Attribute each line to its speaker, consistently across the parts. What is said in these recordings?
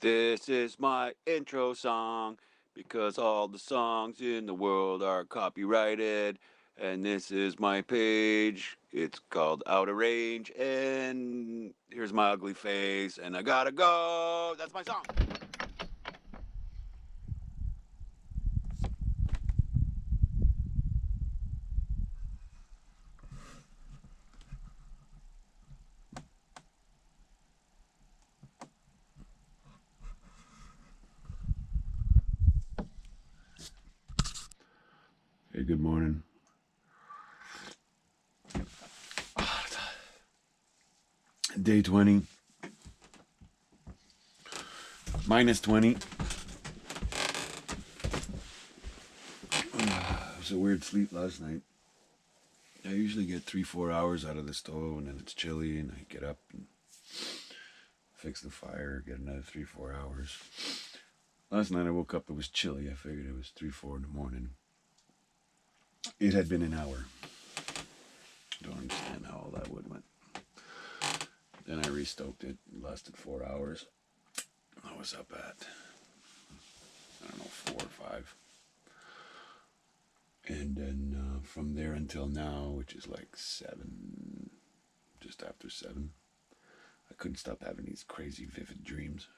Speaker 1: This is my intro song because all the songs in the world are copyrighted. And this is my page. It's called Out of Range. And here's my ugly face. And I gotta go. That's my song. Hey, good morning. Day 20. Minus 20. It was a weird sleep last night. I usually get 3-4 hours out of the stove, and then it's chilly, and I get up and fix the fire, get another 3-4 hours. Last night I woke up, it was chilly. I figured it was 3-4 in the morning. It had been an hour. Don't understand how all that wood went. Then I restoked it. It lasted 4 hours. I was up at, I don't know, 4 or 5. And then from there until now, which is like 7, just after 7, I couldn't stop having these crazy vivid dreams.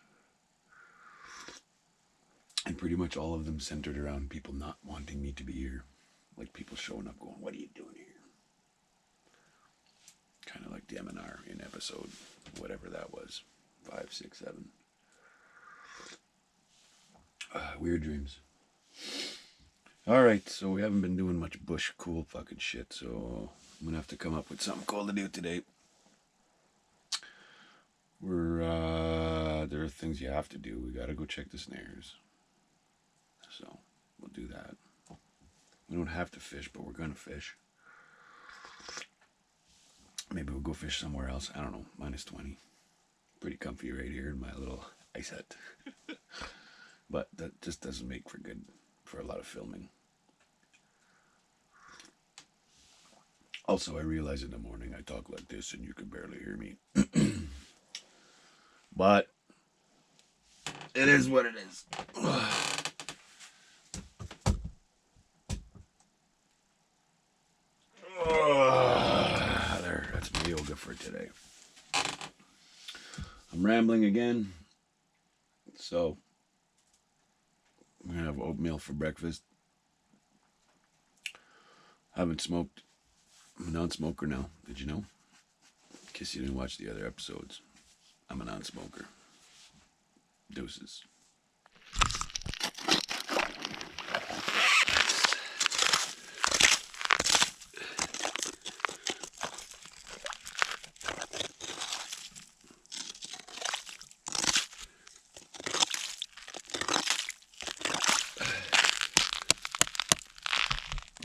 Speaker 1: And pretty much all of them centered around people not wanting me to be here. Like people showing up going, "What are you doing here?" Kind of like the M&R in episode, whatever that was, 5, 6, 7. Weird dreams. Alright, so we haven't been doing much bush cool fucking shit, so I'm gonna have to come up with something cool to do today. There are things you have to do. We gotta go check the snares. So, we'll do that. We don't have to fish, but we're gonna fish. Maybe we'll go fish somewhere else. I don't know, minus 20. Pretty comfy right here in my little ice hut. But that just doesn't make for a lot of filming. Also, I realize in the morning I talk like this and you can barely hear me. But it is what it is. There, that's my yoga for today. I'm rambling again. So, I'm gonna have oatmeal for breakfast. Haven't smoked. I'm a non-smoker now. Did you know? In case you didn't watch the other episodes, I'm a non-smoker. Deuces.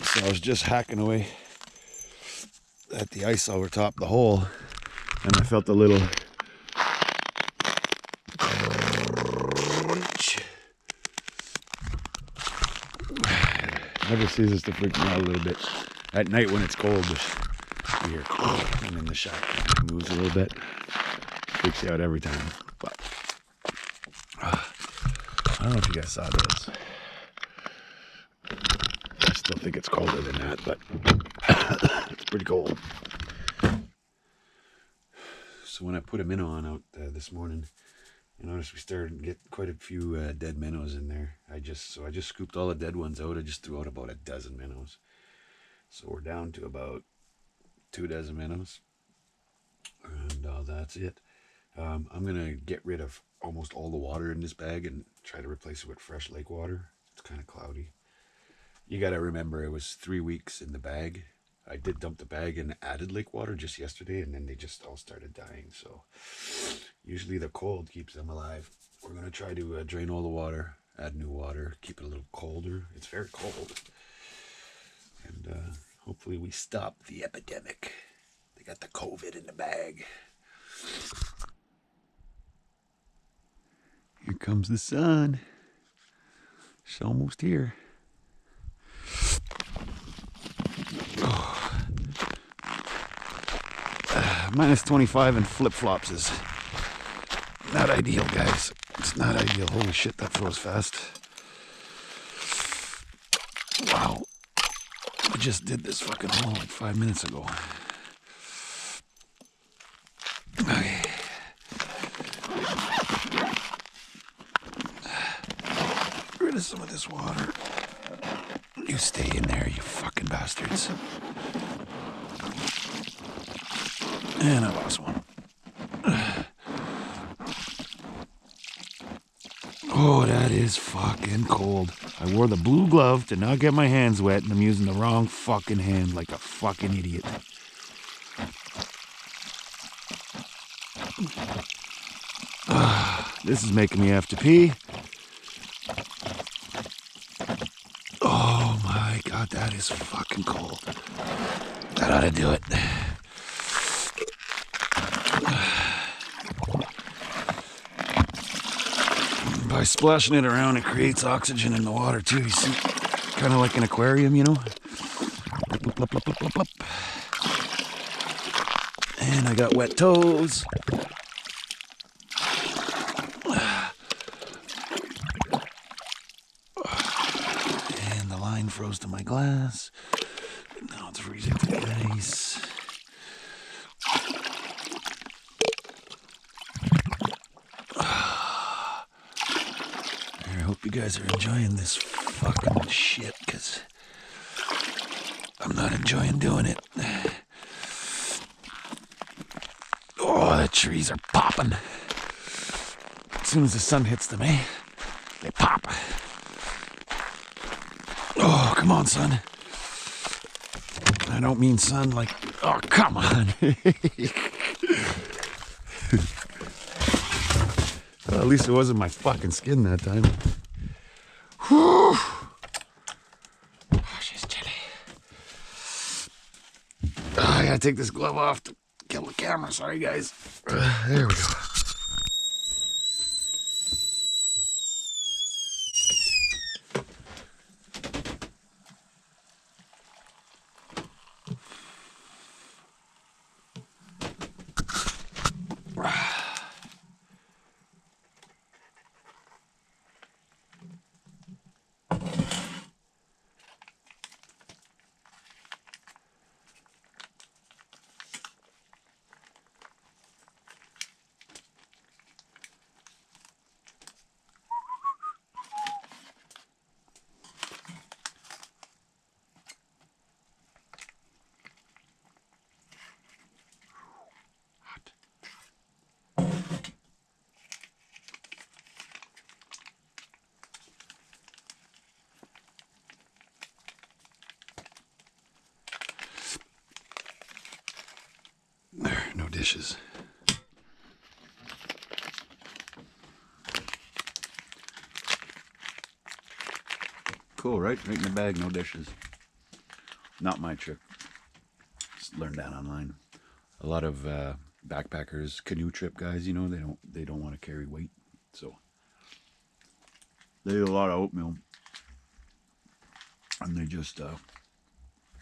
Speaker 1: So I was just hacking away at the ice over top the hole, and I felt a little crunch. Never ceases to freak me out a little bit. At night when it's cold, you hear and then the shack moves a little bit. Freaks you out every time. But I don't know if you guys saw this. I still think it's colder than that, but it's pretty cold. So when I put a minnow on out this morning, I noticed we started to get quite a few dead minnows in there. I just scooped all the dead ones out. I just threw out about a dozen minnows. So we're down to about 2 dozen minnows. And that's it. I'm going to get rid of almost all the water in this bag and try to replace it with fresh lake water. It's kind of cloudy. You got to remember, it was 3 weeks in the bag. I did dump the bag and added lake water just yesterday, and then they just all started dying. So usually the cold keeps them alive. We're going to try to drain all the water, add new water, keep it a little colder. It's very cold. And hopefully we stop the epidemic. They got the COVID in the bag. Here comes the sun. It's almost here. Minus 25 and flip-flops is not ideal, guys. It's not ideal. Holy shit, that froze fast. Wow. I just did this fucking hole like 5 minutes ago. Okay. Get rid of some of this water. You stay in there, you fucking bastards. And I lost one. Oh, that is fucking cold. I wore the blue glove to not get my hands wet, and I'm using the wrong fucking hand like a fucking idiot. This is making me have to pee. Oh my god, that is fucking cold. That ought to do it. By splashing it around, it creates oxygen in the water too. You see, kind of like an aquarium, you know? Blip, blip, blip, blip, blip, blip. And I got wet toes. And the line froze to my glass. Now it's freezing to the ice. I hope you guys are enjoying this fucking shit, because I'm not enjoying doing it. Oh, the trees are popping. As soon as the sun hits them, eh? They pop. Oh, come on, son. I don't mean sun like, oh, come on. Well, at least it wasn't my fucking skin that time. Whew. Oh, she's chilly. Oh, I gotta take this glove off to kill the camera. Sorry, guys. There we go. There, no dishes. Cool, right? Right in the bag, no dishes. Not my trick. Just learned that online. A lot of backpackers, canoe trip guys, you know, they don't want to carry weight, so they eat a lot of oatmeal, and they just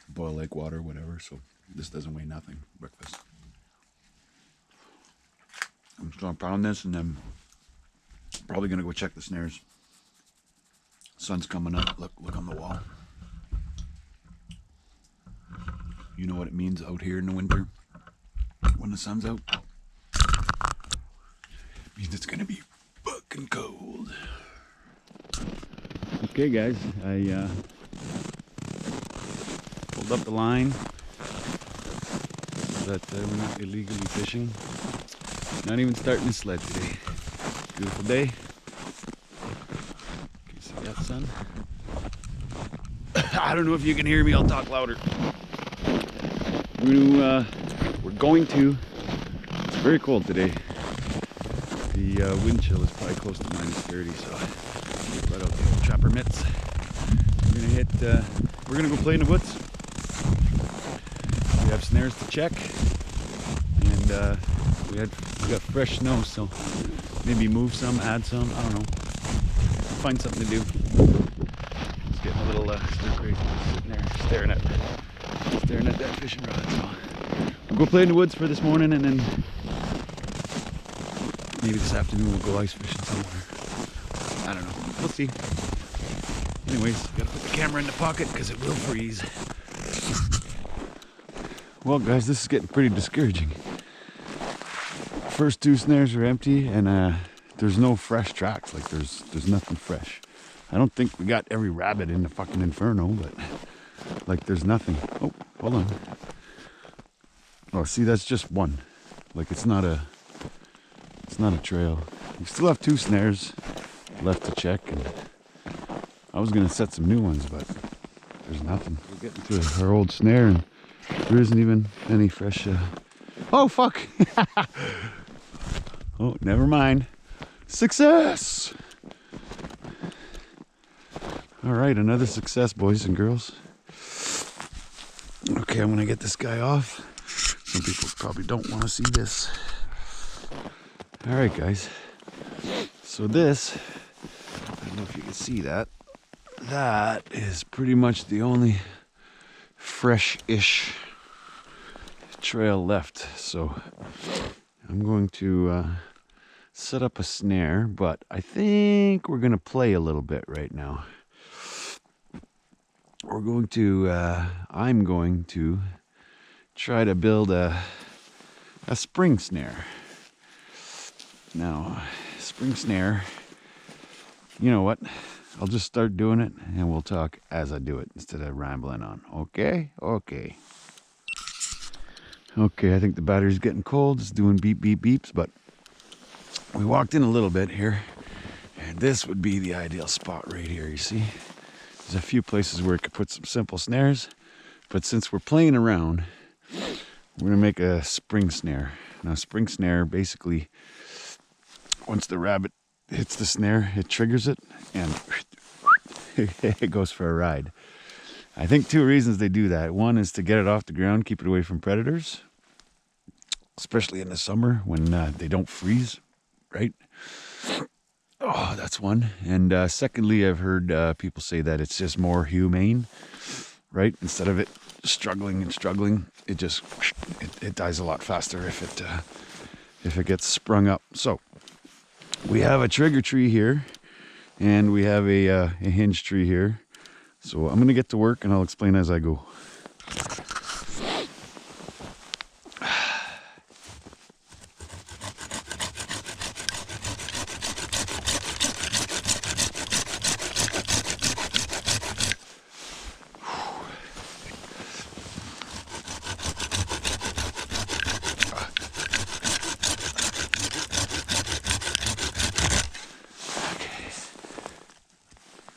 Speaker 1: boil lake water, whatever. So this doesn't weigh nothing. Breakfast. I'm just gonna pound this, and then probably gonna go check the snares. Sun's coming up. Look on the wall. You know what it means out here in the winter when the sun's out? It means it's gonna be fucking cold. Okay, guys, I pulled up the line so that we're not illegally fishing. Not even starting to sled today. Beautiful day. Can you see that, sun? I don't know if you can hear me. I'll talk louder. We're going to. It's very cold today. The wind chill is probably close to -30, so right out the old trapper mitts. We're gonna go play in the woods. We have snares to check, and we got fresh snow, so maybe move some, add some. I don't know. Find something to do. It's getting a little stir crazy, just sitting there staring at that fishing rod. So we'll go play in the woods for this morning, and then Maybe this afternoon we'll go ice fishing somewhere. I don't know. We'll see. Anyways, gotta put the camera in the pocket because it will freeze. Well, guys, this is getting pretty discouraging. First 2 snares are empty, and there's no fresh tracks. Like there's nothing fresh. I don't think we got every rabbit in the fucking inferno, but like there's nothing. Oh, hold on. Oh, see, that's just one. Like it's not a trail. We still have 2 snares left to check, and I was gonna set some new ones, but there's nothing. We're getting to our old snare, and there isn't even any fresh. Oh fuck! Oh, never mind. Success! All right, another success, boys and girls. Okay, I'm gonna get this guy off. Some people probably don't want to see this. All right, guys. So this, I don't know if you can see that. That is pretty much the only fresh-ish trail left. So I'm going to set up a snare, but I think we're gonna play a little bit right now. We're going to, I'm going to try to build a spring snare. Now, spring snare, you know what? I'll just start doing it and we'll talk as I do it instead of rambling on. Okay? Okay. Okay, I think the battery's getting cold. It's doing beep, beep, beeps, but we walked in a little bit here, and this would be the ideal spot right here, you see? There's a few places where it could put some simple snares, but since we're playing around, we're gonna make a spring snare. Now, spring snare, basically, once the rabbit hits the snare, it triggers it, and it goes for a ride. I think 2 reasons they do that. One is to get it off the ground, keep it away from predators, especially in the summer when they don't freeze, right? Oh, that's one. And secondly, I've heard people say that it's just more humane, right? Instead of it struggling and struggling, it just it dies a lot faster if it gets sprung up. So we have a trigger tree here, and we have a hinge tree here. So I'm gonna get to work, and I'll explain as I go.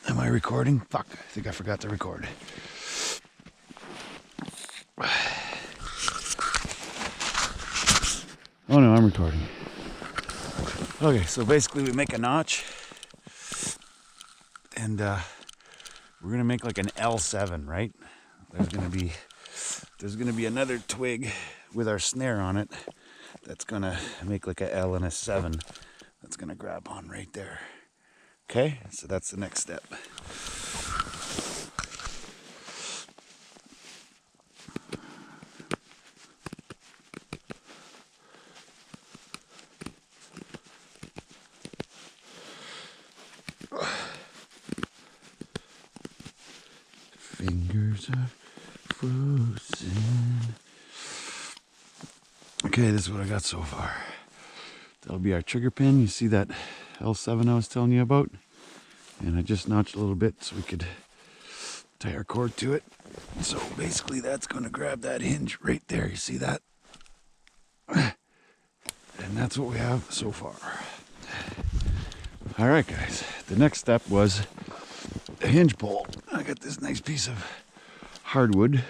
Speaker 1: Am I recording? Fuck, I think I forgot to record. Oh no, I'm recording. Okay, so basically we make a notch, and we're gonna make like an L7, right? There's gonna be another twig with our snare on it that's gonna make like a L and a 7 that's gonna grab on right there. Okay, so that's the next step. Fingers are frozen. Okay, this is what I got so far. That'll be our trigger pin. You see that L7 I was telling you about? And I just notched a little bit so we could tie our cord to it. So basically that's going to grab that hinge right there. You see that? And that's what we have so far. All right, guys. The next step was a hinge bolt. I got this nice piece of hardwood.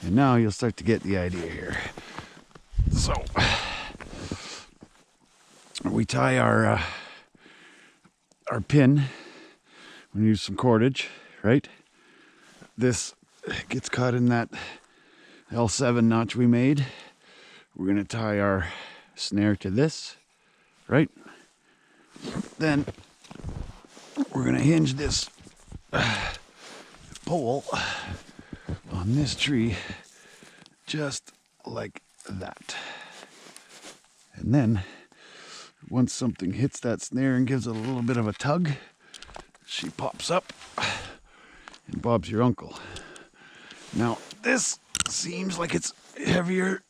Speaker 1: And now you'll start to get the idea here. So we tie our pin. We're gonna use some cordage, right? This gets caught in that L7 notch we made. We're gonna tie our snare to this, right? Then we're gonna hinge this pole on this tree just like that. And then once something hits that snare and gives it a little bit of a tug, she pops up, and Bob's your uncle. Now, this seems like it's heavier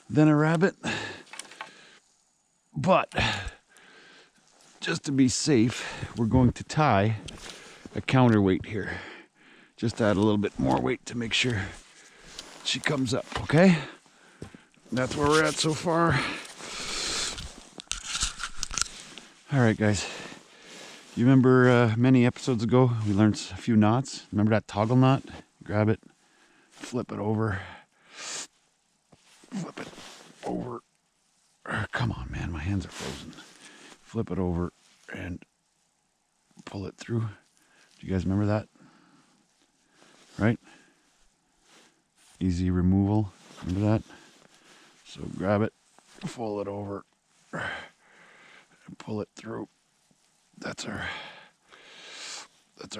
Speaker 1: than a rabbit, but just to be safe, we're going to tie a counterweight here. Just add a little bit more weight to make sure she comes up, okay? That's where we're at so far. All right, guys. You remember many episodes ago, we learned a few knots. Remember that toggle knot? Grab it, flip it over, flip it over. Come on, man, my hands are frozen. Flip it over and pull it through. Do you guys remember that? Right? Easy removal. Remember that? So grab it, fold it over, and pull it through. That's our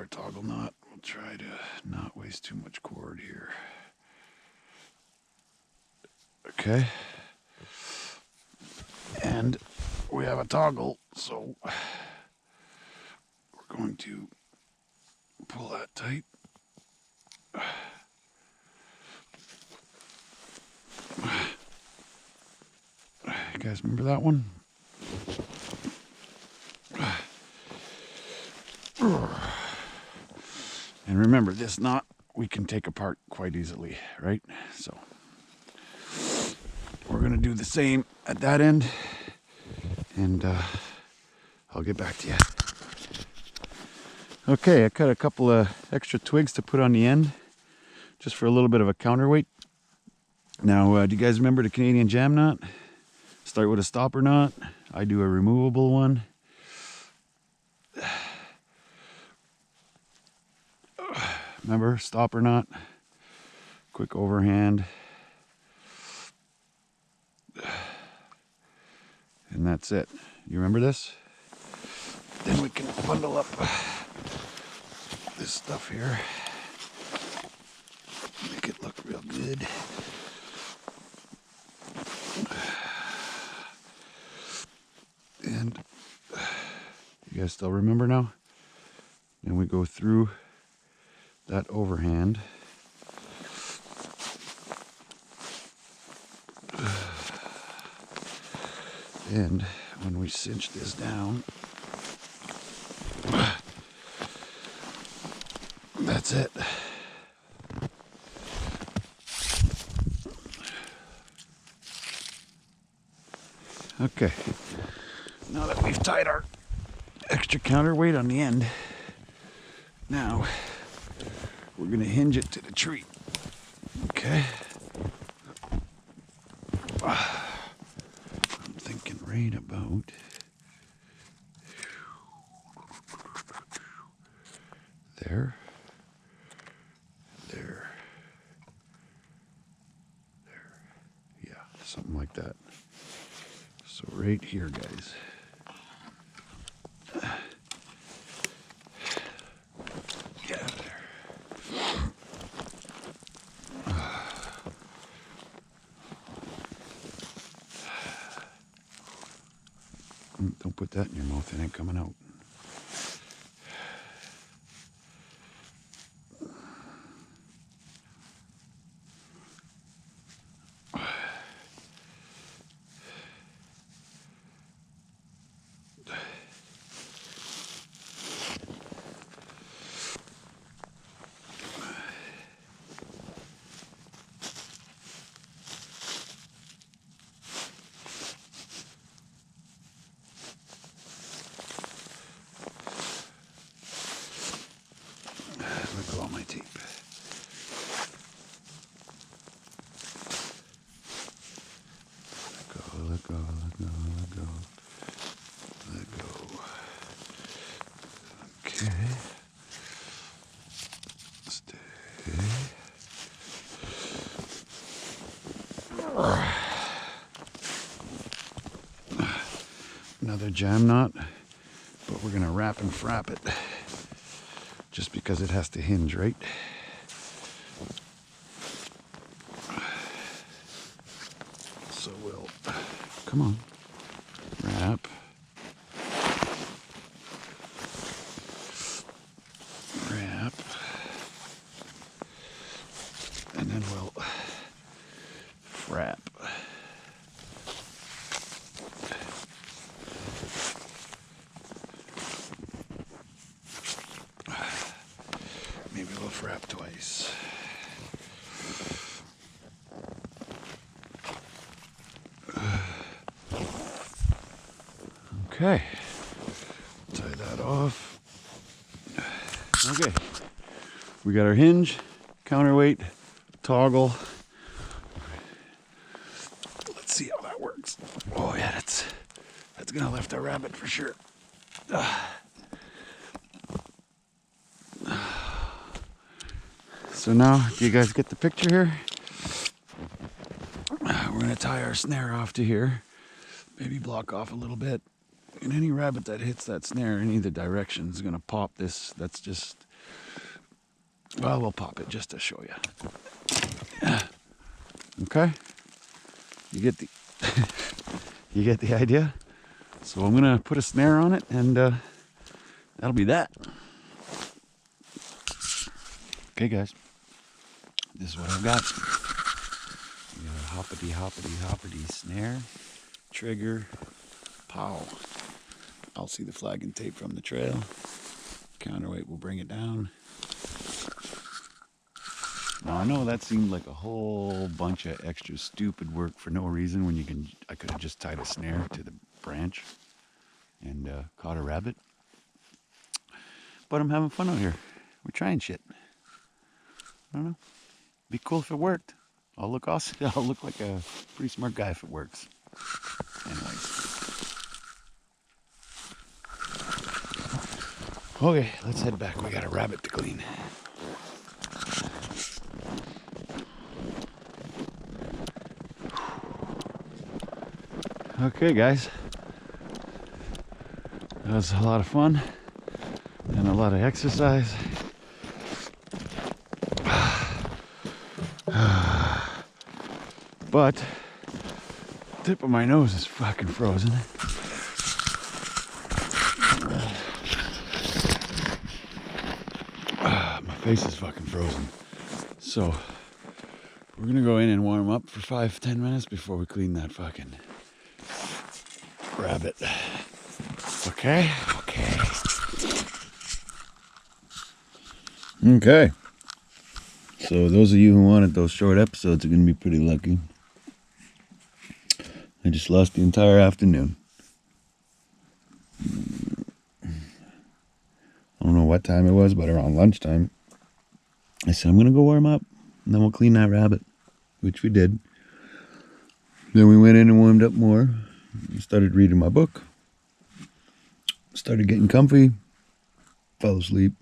Speaker 1: toggle knot. We'll try to not waste too much cord here. Okay. And we have a toggle, so we're going to pull that tight. You guys remember that one? And remember, this knot we can take apart quite easily, right? So we're going to do the same at that end, and I'll get back to you. Okay, I cut a couple of extra twigs to put on the end, just for a little bit of a counterweight. Now, do you guys remember the Canadian jam knot? Start with a stopper knot. I do a removable one. Remember, stopper knot, quick overhand, and that's it. You remember this? Then we can bundle up this stuff here, make it look real good. And you guys still remember now? And we go through that overhand. And when we cinch this down, that's it. Okay, now that we've tied our extra counterweight on the end, now we're going to hinge it to the tree. Okay. I'm thinking right about there, there, there. Yeah, something like that. So right here, guys. Get out of there. Don't put that in your mouth, it ain't coming out. Let go of my tape. Let go, let go, let go, let go. Let go. Okay. Stay. Another jam knot, but we're going to wrap and frap it. Just because it has to hinge, right? So we'll, come on, gift wrap twice. Okay, tie that off. Okay, we got our hinge, counterweight, toggle. Let's see how that works. Oh yeah, that's gonna lift our rabbit for sure. So now, do you guys get the picture here? We're gonna tie our snare off to here, maybe block off a little bit. And any rabbit that hits that snare in either direction is gonna pop this. That's just, well, we'll pop it just to show you. Okay, you get the you get the idea. So I'm gonna put a snare on it, and that'll be that. Okay, guys, this is what I've got. We got a hoppity snare, trigger, pow. I'll see the flag and tape from the trail. Counterweight will bring it down. Now I know that seemed like a whole bunch of extra stupid work for no reason when I could have just tied a snare to the branch and caught a rabbit. But I'm having fun out here. We're trying shit. I don't know. Be cool if it worked. I'll look awesome. I'll look like a pretty smart guy if it works. Anyways. Okay, let's head back. We got a rabbit to clean. Okay, guys. That was a lot of fun and a lot of exercise. But the tip of my nose is fucking frozen. My face is fucking frozen. So we're gonna go in and warm up for 5-10 minutes before we clean that fucking rabbit. Okay. So those of you who wanted those short episodes are gonna be pretty lucky. I just lost the entire afternoon. I don't know what time it was, but around lunchtime, I said, I'm going to go warm up, and then we'll clean that rabbit, which we did. Then we went in and warmed up more, started reading my book, started getting comfy, fell asleep.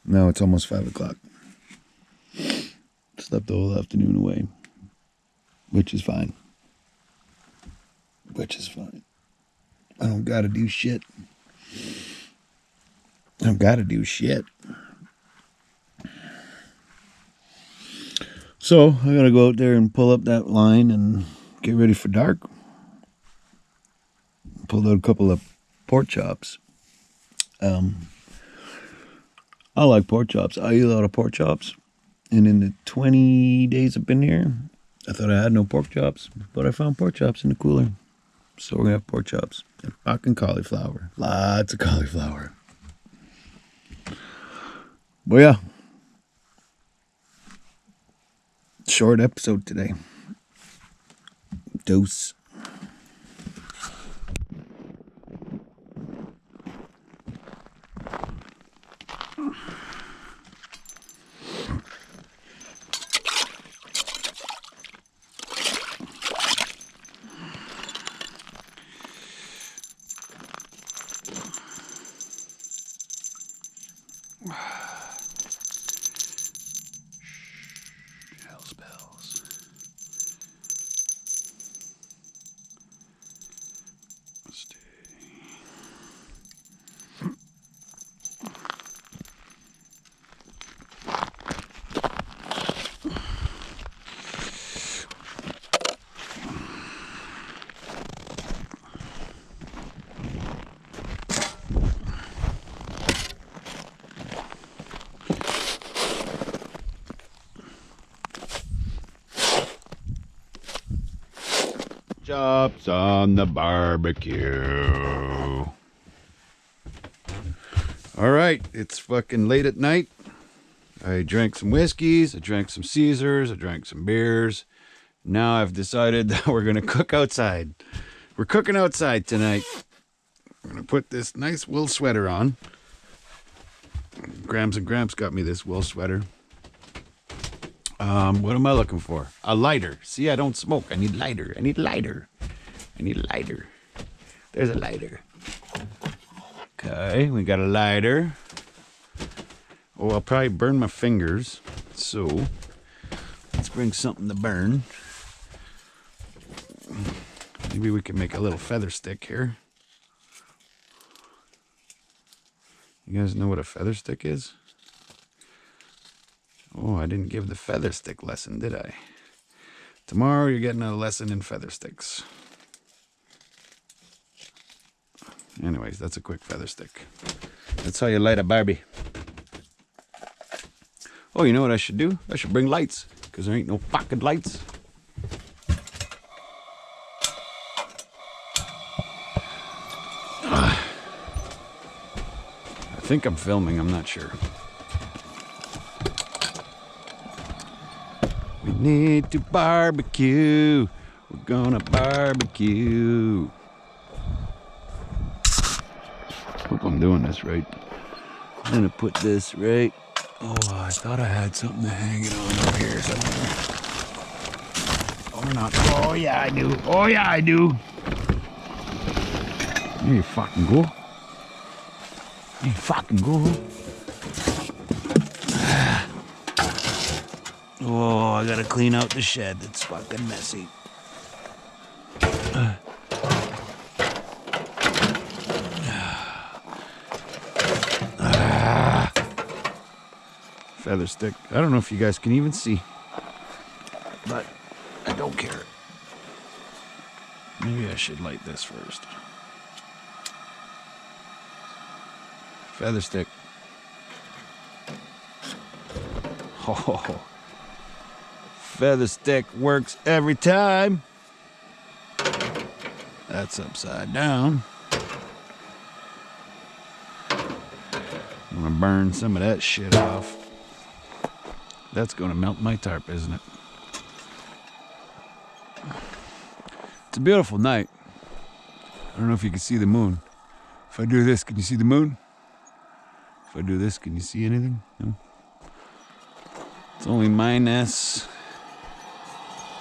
Speaker 1: Now it's almost 5 o'clock. Slept the whole afternoon away, which is fine. I don't gotta do shit. So I gotta go out there and pull up that line and get ready for dark. Pulled out a couple of pork chops. I like pork chops. I eat a lot of pork chops. And in the 20 days I've been here, I thought I had no pork chops, but I found pork chops in the cooler. So we're gonna have pork chops and fucking cauliflower. Lots of cauliflower. But yeah, short episode today. Dose. Chops on the barbecue. All right, it's fucking late at night. I drank some whiskeys, I drank some Caesars, I drank some beers. Now I've decided that we're going to cook outside. We're cooking outside tonight. I'm going to put this nice wool sweater on. Grams and Gramps got me this wool sweater. What am I looking for? A lighter. See, I don't smoke. I need lighter. I need lighter. I need a lighter. There's a lighter. Okay, we got a lighter. Oh, I'll probably burn my fingers. So, let's bring something to burn. Maybe we can make a little feather stick here. You guys know what a feather stick is? Oh, I didn't give the feather stick lesson, did I? Tomorrow you're getting a lesson in feather sticks. Anyways, that's a quick feather stick. That's how you light a Barbie. Oh, you know what I should do? I should bring lights, because there ain't no fucking lights. I think I'm filming, I'm not sure. We need to barbecue. We're gonna barbecue. Hope I'm doing this right. I'm gonna put this right. Oh, I thought I had something to hang it on over here somewhere. Or not. Oh yeah, I do. Oh yeah, I do. There you fucking go. You fucking go. Oh, I gotta clean out the shed. That's fucking messy. Feather stick. I don't know if you guys can even see, but I don't care. Maybe I should light this first. Feather stick. Oh, feather stick works every time. That's upside down. I'm gonna burn some of that shit off. That's gonna melt my tarp, isn't it? It's a beautiful night. I don't know if you can see the moon. If I do this, can you see the moon? If I do this, can you see anything? No? It's only minus,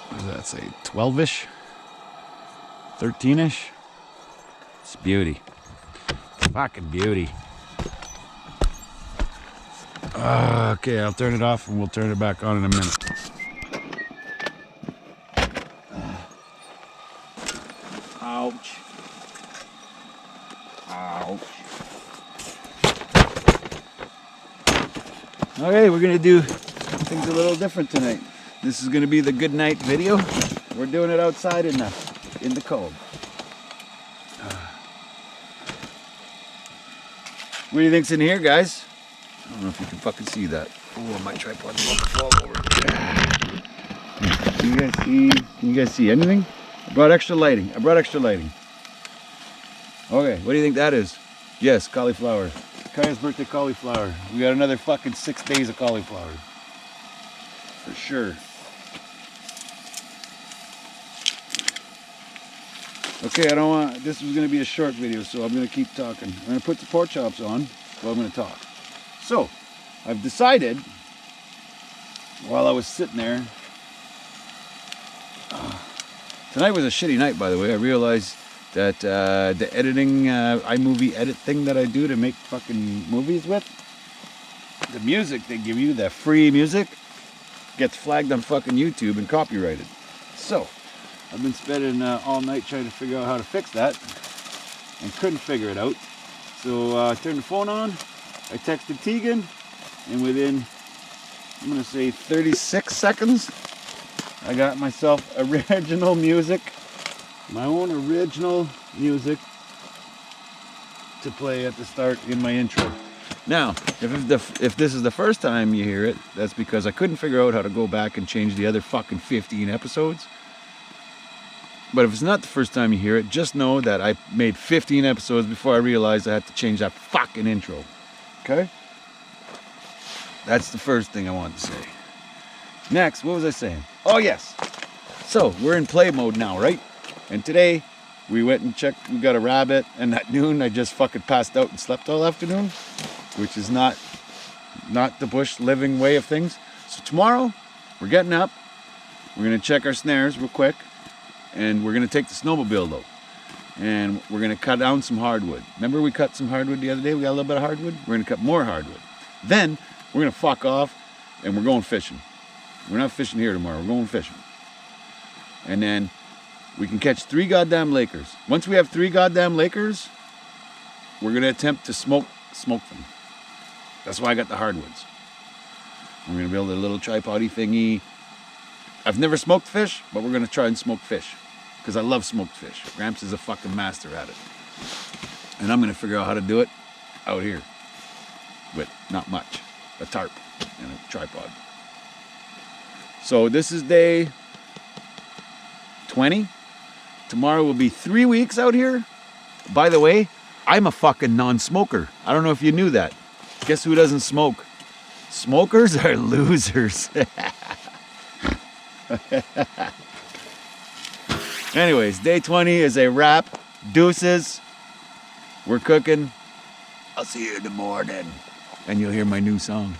Speaker 1: what does that say, 12-ish? 13-ish? It's beauty. It's fucking beauty. Okay, I'll turn it off and we'll turn it back on in a minute. Ouch. Ouch. Okay, we're gonna do things a little different tonight. This is gonna be the good night video. We're doing it outside in the cold. What do you think's in here, guys? I don't know if you can fucking see that. Oh, my tripod's about to fall over. Can you guys see? Can you guys see anything? I brought extra lighting. Okay, what do you think that is? Yes, cauliflower. Kaya's birthday cauliflower. We got another fucking 6 days of cauliflower. For sure. Okay, I don't want, this was gonna be a short video, so I'm gonna keep talking. I'm gonna put the pork chops on while I'm gonna talk. So, I've decided, while I was sitting there, tonight was a shitty night, by the way. I realized that the editing, iMovie edit thing that I do to make fucking movies with, the music they give you, the free music, gets flagged on fucking YouTube and copyrighted. So, I've been spending all night trying to figure out how to fix that, and couldn't figure it out. So I turned the phone on, I texted Tegan, and within, I'm gonna say 36 seconds, I got myself original music, my own original music to play at the start in my intro. Now, if this is the first time you hear it, that's because I couldn't figure out how to go back and change the other fucking 15 episodes. But if it's not the first time you hear it, just know that I made 15 episodes before I realized I had to change that fucking intro. Okay? That's the first thing I want to say. Next, what was I saying? Oh, yes. So, we're in play mode now, right? And today, we went and checked. We got a rabbit. And at noon, I just fucking passed out and slept all afternoon. Which is not the bush living way of things. So tomorrow, we're getting up. We're going to check our snares real quick. And we're going to take the snowmobile, though. And we're going to cut down some hardwood. Remember we cut some hardwood the other day? We got a little bit of hardwood. We're going to cut more hardwood. Then, we're going to fuck off. And we're going fishing. We're not fishing here tomorrow. We're going fishing. And then we can catch 3 goddamn Lakers. Once we have 3 goddamn Lakers, we're going to attempt to smoke them. That's why I got the hardwoods. We're going to build a little tripod-y thingy. I've never smoked fish, but we're going to try and smoke fish. Because I love smoked fish. Gramps is a fucking master at it. And I'm going to figure out how to do it out here. With not much. A tarp and a tripod. So this is day 20. Tomorrow will be 3 weeks out here. By the way, I'm a fucking non-smoker. I don't know if you knew that. Guess who doesn't smoke? Smokers are losers. Anyways, day 20 is a wrap. Deuces. We're cooking. I'll see you in the morning. And you'll hear my new song.